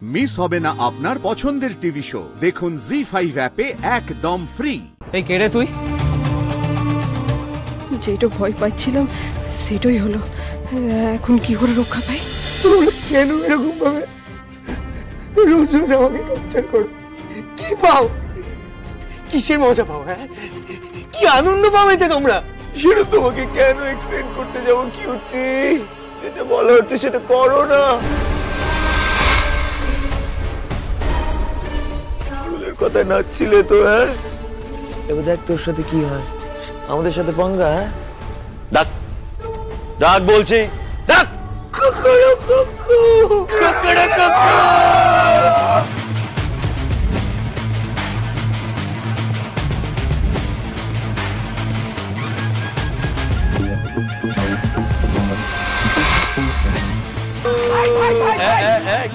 Miss হবে না আপনার পছন্দের টিভি শো। দেখুন জি5 অ্যাপে একদম ফ্রি। এই কে রে তুই? যেটা ভয় পাচ্ছিলাম সেটাই হলো। এখন কি করে রক্ষা পাই? তোমরা কেন এরকম ভাবে রোজ রোজ আমাকে টর্চার করো? কি পাও? কিসের মজা পাও? হ্যাঁ, কি আনন্দ পাও এতে তোমরা? সেটা তোমাকে কেন এক্সপ্লেন করতে যাবো? কি হচ্ছে যেটা বলা হচ্ছে সেটা করো না। কথা নাচছিলে তো, হ্যাঁ? এবার দেখ তোর সাথে কি হয়, আমাদের সাথে পাঙ্গা। হ্যাঁ, ডাক ডাক বলছি, ডাক। কুকুরু কুকু, কুকুরু কুকু।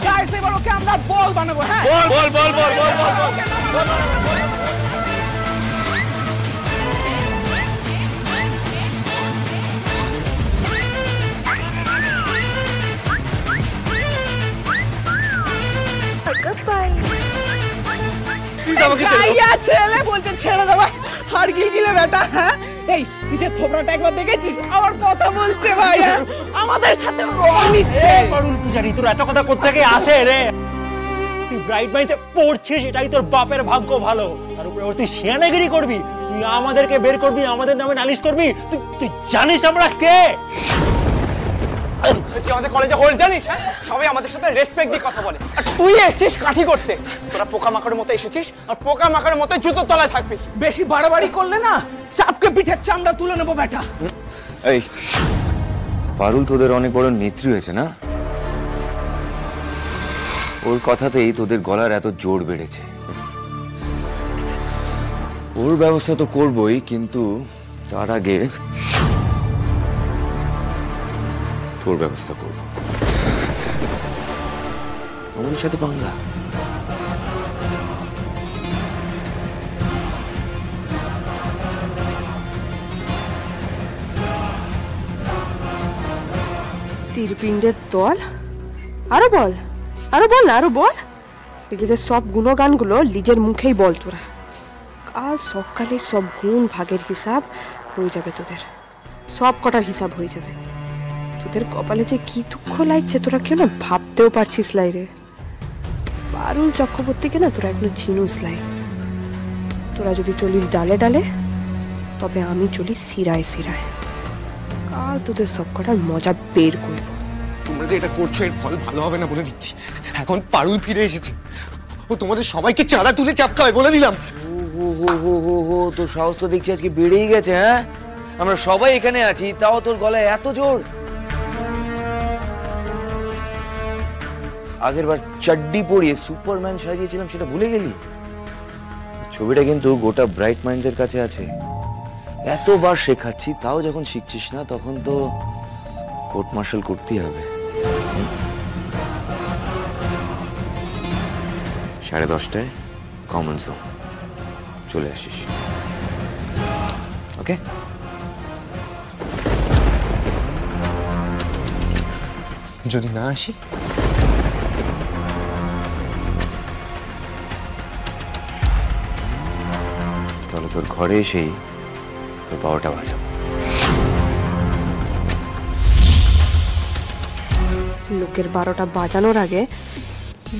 গাইস এবার ওকে আমরা বল বানাবো। হ্যাঁ, বল বল বল বল বল বল। ছেলে বলছে ছেড়ে দেবো, আর গিলগিলে বেটা। হ্যাঁ, এই নিজের থোবরাটা একবার দেখেছিস? আমার কথা বলছে ভাই, আমাদের সাথে রং নিচ্ছে। পারুল পূজারি, তোর এত কথা কোত্থেকে আসে রে? তুই ব্রাইট মাইন্ডে পড়ছিস, এটাই তোর বাপের ভাগ্য ভালো। তার উপরে তুই শিয়ানাগিরি করবি, তুই আমাদেরকে বের করবি, আমাদের নামে নালিশ করবি। তুই জানিস আমরা কে? তুই আমাদের কলেজে হোল জানিস? হ্যাঁ, সবাই আমাদের সাথে রেসপেক্ট দিয়ে কথা বলে। তুই এসেছিস কাঠি করতে, তোরা পোকামাকড়ের মতো এসেছিস, আর পোকামাকড়ের মতো জুতোর তলায় থাকবি। বেশি বাড়াবাড়ি করলে না চাপকে পিঠের চামড়া তুলে নেবো বেটা। এই পারুল তোদের অনেক বড় নেত্রী হয়েছে না? ওর কথাতেই তোদের গলার এত জোর বেড়েছে। ওর ব্যবস্থা তো করবই, কিন্তু তার আগে তোর ব্যবস্থা করব। আমাদের সাথে পাঙ্গা। তীরপিণ্ডের তল। আরো বল, আরো বল না, আরো বল। নিজেদের সব গুণগানগুলো নিজের মুখেই বল তোরা। কাল সকালে সব গুণ ভাগের হিসাব হয়ে যাবে তোদের, সব কটার হিসাব হয়ে যাবে। তোদের কপালে যে কি দুঃখ লাগছে তোরা কেউ না ভাবতেও পারছিস লাই রে। পারুল চক্রবর্তীকে না তোরা এখনো চিনুস লাই। তোরা যদি চলিস ডালে ডালে, তবে আমি চলি শিরায় শিরায়। কাল তোদের সব কটার মজা বের করব। তোমরা যে এটা করছো এর ফল ভালো হবে না বলে দিচ্ছি। এখন পারুল ফিরে এসেছে, ও তোমাদের সবাইকে চাঁদা তুলে চাপ খাওয়ায় বলে দিলাম। তোর সাহস তো দেখছি আজকে বেড়েই গেছে। হ্যাঁ, আমরা সবাই এখানে আছি, তাও তোর গলায় এত জোর। আগের বার চাড্ডি পরিয়ে সুপারম্যান সাজিয়েছিলাম, সেটা ভুলে গেলি? ছবিটা কিন্তু গোটা ব্রাইট মাইন্ডস এর কাছে আছে। এতবার শেখাচ্ছি, তাও যখন শিখছিস না, তখন তো কোর্ট মার্শাল করতেই হবে। 10:30 কমন জোন চলে আসিস, ওকে? যদি না আসি তাহলে তোর ঘরে এসেই তোর 12টা বাজাবো। লোকের 12টা বাজানোর আগে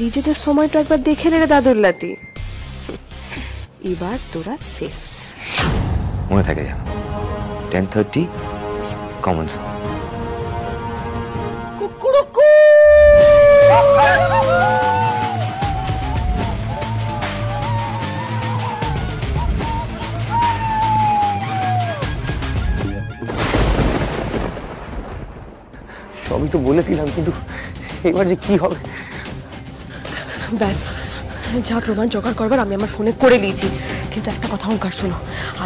নিজেদের সময়টা একবার দেখে রে দাদুল্লাতি। এবার তোরা শেষ। মনে থাকে জানো, 10:30 কমন জোন। সবই তো বলে দিলাম, কিন্তু এবার যে কি হবে? ব্যাস, যা প্রমাণ জোগাড় করবার আমি আমার ফোনে করে নিয়েছি। কিন্তু একটা কথা ওঙ্কার শোনো,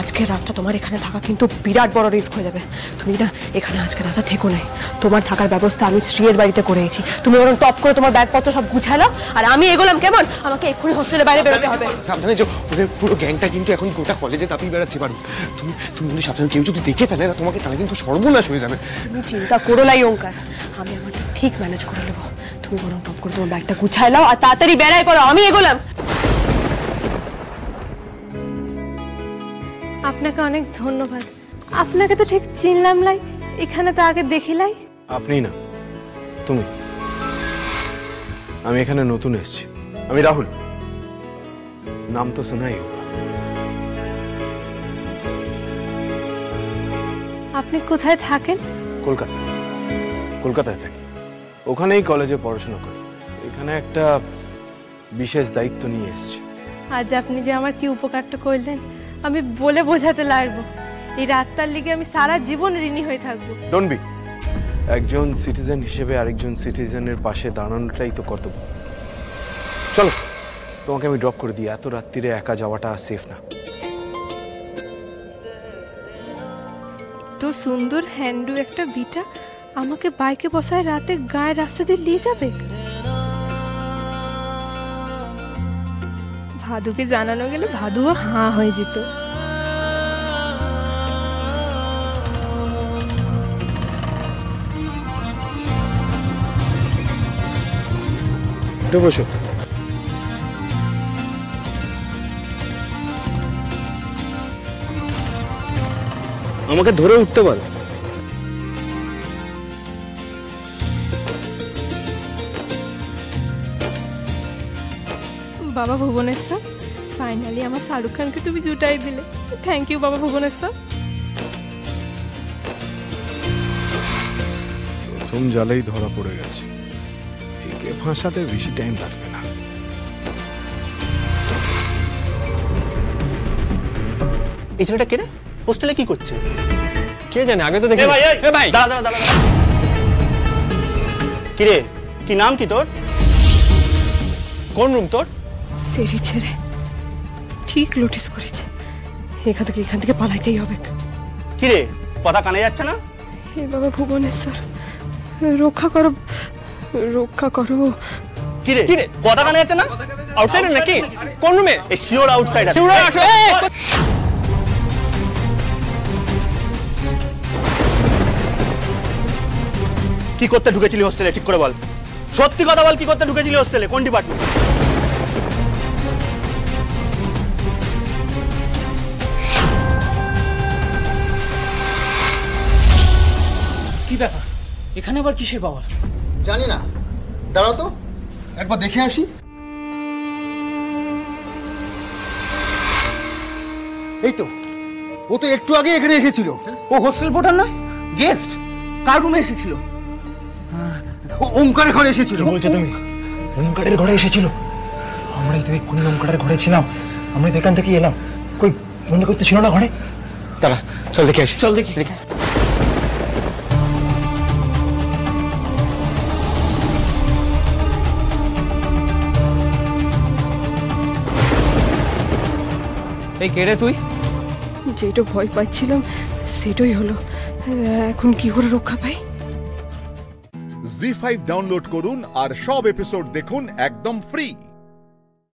আজকের রাতটা তোমার এখানে থাকা কিন্তু বিরাট বড় রিস্ক হয়ে যাবে। তুমি না এখানে আজকে রাতটা থেকো নাই। তোমার থাকার ব্যবস্থা আমি শ্রীয়ের বাড়িতে করেছি। তুমি বরং টপ করে তোমার ব্যাগপত্র সব গুছালো, আর আমি এগোলাম। কেমন? আমাকে এক্ষুনি হোস্টেলের বাইরে বেরোতে হবে। সাবধানে যে ওদের পুরো গ্যাংটা কিন্তু এখন গোটা কলেজে তাপিয়ে বেড়াচ্ছে। পারো তুমি তুমি সাবধানে, কেউ যদি দেখে ফেলে না তোমাকে, তাহলে কিন্তু সর্বনাশ হয়ে যাবে। তুমি চিন্তা করো লাই ওঙ্কার, আমি আমারটা ঠিক ম্যানেজ করে নেবো। তুমি বরং টপ করে তোমার ব্যাগটা গুছাই নাও আর তাড়াতাড়ি বেড়াই পড়ো, আমি এগোলাম। আপনাকে অনেক ধন্যবাদ। আপনাকে তো ঠিক চিনলাম লাই, এখানে তো আগে দেখিলাই। আপনি না, তুমি। আমি এখানে নতুন এসেছি। আমি রাহুল, নাম তো শোনাই হোগা। আপনি কোথায় থাকেন? কলকাতা। কলকাতায় থাকি, ওখানেই কলেজে পড়াশোনা করি। এখানে একটা বিশেষ দায়িত্ব নিয়ে এসেছি। আজ আপনি যে আমার কি উপকারটা করলেন আমি বলে বোঝাতে লাগবো। এই রাতটার লিগে আমি সারা জীবন ঋণী হয়ে থাকবো। Don't be. একজন সিটিজেন হিসেবে আরেকজন সিটিজেনের পাশে দাঁড়ানোটাই তো কর্তব্য। চলো, তোমাকে আমি ড্রপ করে দিই। এত রাত্রিরে একা যাওয়াটা সেফ না। তো সুন্দর হ্যান্ডু একটা বিটা আমাকে বাইকে বসায় রাতে গায়ের রাস্তা দিয়ে নিয়ে যাবে। ভাদুকে জানানো গেলে ভাদুও হাঁ হয়ে যেত। বসো। আমাকে ধরে উঠতে পারো। বাবা ভুবনেশ্বর, ফাইনালি আমার শাহরুখ খানকে তুমি জুটাই দিলে। থ্যাংক ইউ বাবা ভুবনেশ্বর। প্রথম জালেই ধরা পড়ে গেছে, একে ফাঁসাতে বেশি টাইম লাগবে না। এই ছেলেটা কে রে? হোস্টেলে কি করছে? কে জানে, আগে তো দেখি। ভাই দাঁড়া দাঁড়া দাঁড়া। কি রে, কি নাম কি তোর? কোন রুম তোর? সেরি ছেড়ে ঠিক নোটিস করেছে। এখান থেকে পালাইতেই হবে। কি রে, কথা কানে যাচ্ছে না? হে বাবা ভুবনেশ্বর, রক্ষা করো, রক্ষা করো। কি রে, কথা কানে যাচ্ছে না? আউটসাইডার নাকি? কোন রুমে? এই শিওর আউটসাইডার। শিওর আসো। কি করতে ঢুকেছিলি হোস্টেলে, ঠিক করে বল। সত্যি কথা বল, কি করতে ঢুকেছিলি হোস্টেলে? কোন ডিপার্টমেন্ট? কি ব্যাপার, এখানে আবার কিসের পাওয়া? জানি না, দাঁড়াও তো একবার দেখে আসি। এই তো, ও তো একটু আগে এখানে এসেছিল। ও হোস্টেল পোর্টার নয়, গেস্ট। কার রুমে এসেছিল? ও ওমকারের ঘরে এসেছিল। বলছো তুমি? ওমকারের ঘরে এসেছিল? আমরাই তো এক্ষুনি ওমকারের ঘরে ছিলাম, আমরা এখান থেকে এলাম। কই মনে করতে ছিল না ঘরে? দাঁড়া, চল দেখে আসি। চল দেখি। এই কে রে তুই? যেটা ভয় পাচ্ছিলাম সেটাই হলো। এখন কি করে রক্ষা পাই? জি5 ডাউনলোড করুন আর সব এপিসোড দেখুন একদম ফ্রি।